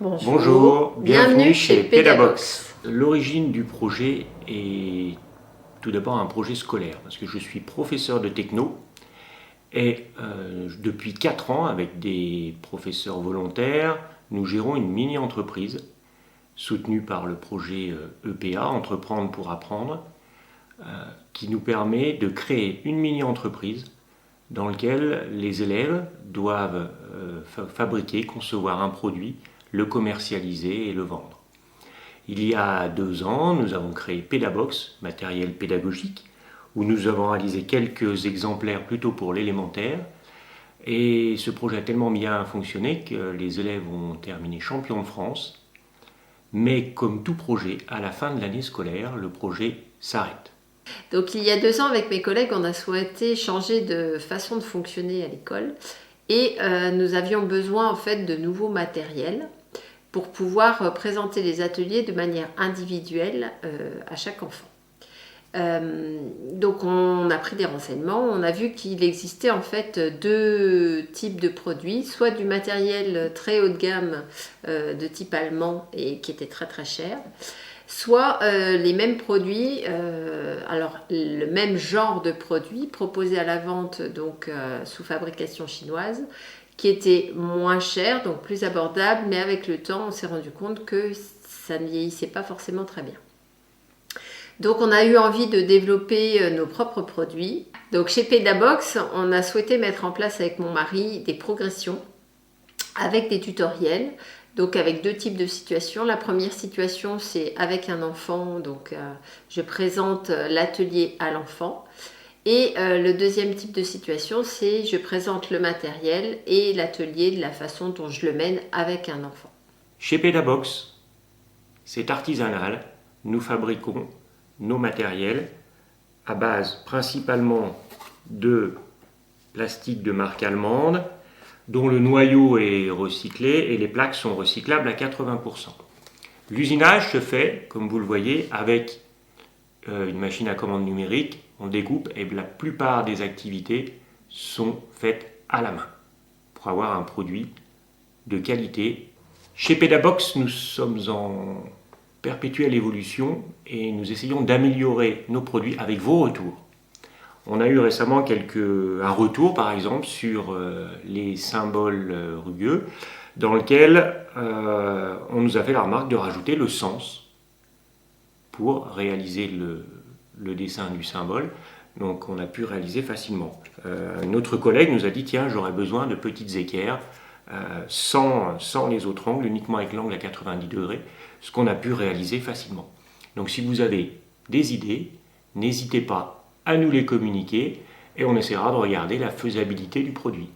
Bonjour, bienvenue chez Pedabox. L'origine du projet est tout d'abord un projet scolaire, parce que je suis professeur de techno et depuis 4 ans, avec des professeurs volontaires, nous gérons une mini-entreprise soutenue par le projet EPA, Entreprendre pour apprendre, qui nous permet de créer une mini-entreprise dans laquelle les élèves doivent fabriquer, concevoir un produit, le commercialiser et le vendre. Il y a 2 ans, nous avons créé Pedabox, matériel pédagogique, où nous avons réalisé quelques exemplaires plutôt pour l'élémentaire. Et ce projet a tellement bien fonctionné que les élèves ont terminé champions de France. Mais comme tout projet, à la fin de l'année scolaire, le projet s'arrête. Donc il y a 2 ans, avec mes collègues, on a souhaité changer de façon de fonctionner à l'école et nous avions besoin en fait de nouveaux matériels pour pouvoir présenter les ateliers de manière individuelle à chaque enfant. Donc on a pris des renseignements, on a vu qu'il existait en fait 2 types de produits, soit du matériel très haut de gamme de type allemand et qui était très très cher, soit les mêmes produits, alors le même genre de produit proposé à la vente donc sous fabrication chinoise, qui était moins cher, donc plus abordable, mais avec le temps on s'est rendu compte que ça ne vieillissait pas forcément très bien. Donc on a eu envie de développer nos propres produits. Donc chez Pedabox, on a souhaité mettre en place avec mon mari des progressions avec des tutoriels. Donc avec 2 types de situations. La première situation, c'est avec un enfant, donc je présente l'atelier à l'enfant. Et le deuxième type de situation, c'est je présente le matériel et l'atelier de la façon dont je le mène avec un enfant. Chez Pedabox, c'est artisanal, nous fabriquons nos matériels à base principalement de plastique de marque allemande, dont le noyau est recyclé et les plaques sont recyclables à 80%. L'usinage se fait, comme vous le voyez, avec une machine à commande numérique, on découpe et la plupart des activités sont faites à la main pour avoir un produit de qualité. Chez Pedabox, nous sommes en perpétuelle évolution et nous essayons d'améliorer nos produits avec vos retours. On a eu récemment un retour par exemple sur les symboles rugueux dans lequel on nous a fait la remarque de rajouter le sens pour réaliser le dessin du symbole. Donc on a pu réaliser facilement. Notre collègue nous a dit tiens, j'aurais besoin de petites équerres sans les autres angles, uniquement avec l'angle à 90 degrés, ce qu'on a pu réaliser facilement. Donc si vous avez des idées, n'hésitez pas à nous les communiquer et on essaiera de regarder la faisabilité du produit.